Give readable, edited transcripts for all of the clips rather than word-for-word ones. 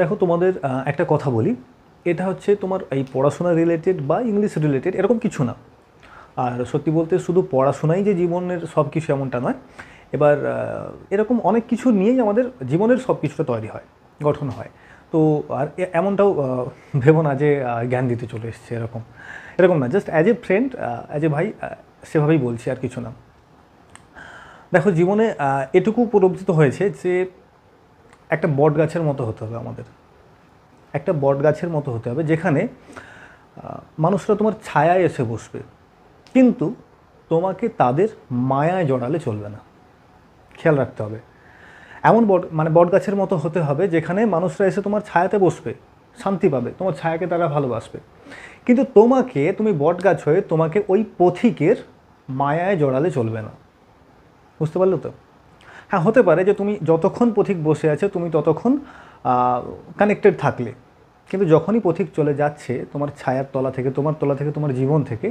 দেখো তোমাদের একটা কথা বলি, এটা হচ্ছে তোমার এই পড়াশোনা রিলেটেড বা ইংলিশ রিলেটেড এরকম কিছু না। আর সত্যি বলতে শুধু পড়াশোনাই যে জীবনের সব কিছু এমনটা নয়। এবার এরকম অনেক কিছু নিয়েই আমাদের জীবনের সব কিছুটা তৈরি হয়, গঠন হয়। তো আর এমনটাও ভেবো না যে জ্ঞান দিতে চলে এসছে, এরকম এরকম না, just as a friend, as a ভাই, সেভাবেই বলছি, আর কিছু না। দেখো জীবনে এটুকু উপলব্ধিত হয়েছে যে একটা বট গাছের মতো হতে হবে আমাদের, একটা বট গাছের মতো হতে হবে যেখানে মানুষরা তোমার ছায়ায় এসে বসবে, কিন্তু তোমাকে তাদের মায়ায় জড়ালে চলবে না। খেয়াল রাখতে হবে। এমন বট গাছের মতো হতে হবে যেখানে মানুষরা এসে তোমার ছায়াতে বসবে, শান্তি পাবে, তোমার ছায়াকে তারা ভালোবাসবে, কিন্তু তুমি বট গাছ হয়ে তোমাকে ওই পথিকের মায়ায় জড়ালে চলবে না। বুঝতে পারলে তো? হ্যাঁ, হতে পারে যে তুমি যতক্ষণ পথিক বসে আছে তুমি ততক্ষণ কানেক্টেড থাকলে, কিন্তু যখনই পথিক চলে যাচ্ছে তোমার ছায়ার তলা থেকে, তোমার তলা থেকে, তোমার জীবন থেকে,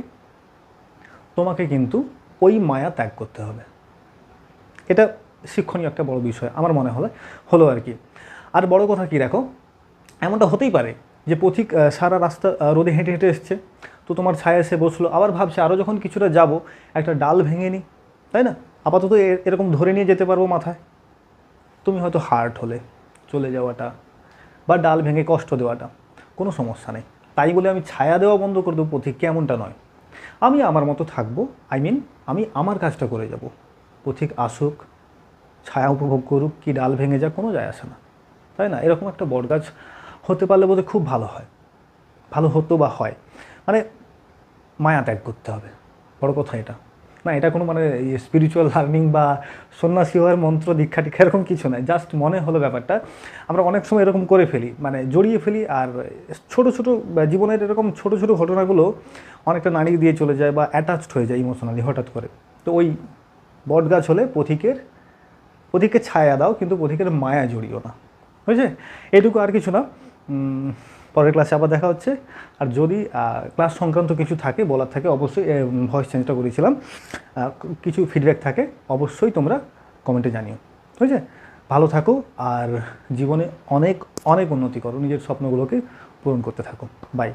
তোমাকে কিন্তু ওই মায়া ত্যাগ করতে হবে। এটা শিক্ষণীয় একটা বড় বিষয় আমার মনে হলো আর কি। আর বড় কথা কি, দেখো এমনটা হতেই পারে যে পথিক সারা রাস্তা রোদে হেঁটে হেঁটে এসছে, তো তোমার ছায়া এসে বসলো, আবার ভাবছে আরও যখন কিছুটা যাব একটা ডাল ভেঙে নিই, তাই না? আপাতত এরকম ধরে নিয়ে যেতে পারবো মাথায়। তুমি হয়তো হার্ট হলে চলে যাওয়াটা বা ডাল ভেঙে কষ্ট দেওয়াটা কোনো সমস্যা নেই, তাই বলে আমি ছায়া দেওয়া বন্ধ করে দেবো পথিককে, এমনটা নয়। আমি আমার মতো থাকবো, আমি আমার কাজটা করে যাব। পথিক আসুক, ছায়া উপভোগ করুক, কি ডাল ভেঙে যাক, কোনো যায় আসে না, তাই না? এরকম একটা বটগাছ হতে পারলে বোধহয় খুব ভালো হয়, ভালো হতো বা হয়। মানে মায়া ত্যাগ করতে হবে, বড় কথা এটা না। এটা কোনো মানে স্পিরিচুয়াল লার্নিং বা সন্ন্যাসী হওয়ার মন্ত্র দীক্ষা টিক্ষা এরকম কিছু নয়, জাস্ট মনে হলো ব্যাপারটা। আমরা অনেক সময় এরকম করে ফেলি, মানে জড়িয়ে ফেলি, আর ছোটো ছোটো জীবনের এরকম ছোটো ছোটো ঘটনাগুলো অনেকটা নাড়িয়ে দিয়ে চলে যায় বা অ্যাটাচড হয়ে যায় ইমোশনালি হঠাৎ করে। তো ওই বটগাছ হলে পথিককে ছায়া দাও, কিন্তু পথিকের মায়া জড়িও না। বুঝছে? এটুকু, আর কিছু না। পরের ক্লাসে আবার দেখা হচ্ছে। আর যদি ক্লাস সংক্রান্ত কিছু থাকে, বলার থাকে, অবশ্যই ভয়েস চেঞ্জটা করেছিলাম, কিছু ফিডব্যাক থাকে, অবশ্যই তোমরা কমেন্টে জানিও। বুঝছে? ভালো থাকো, আর জীবনে অনেক অনেক উন্নতি করো, নিজের স্বপ্নগুলোকে পূরণ করতে থাকো। বাই।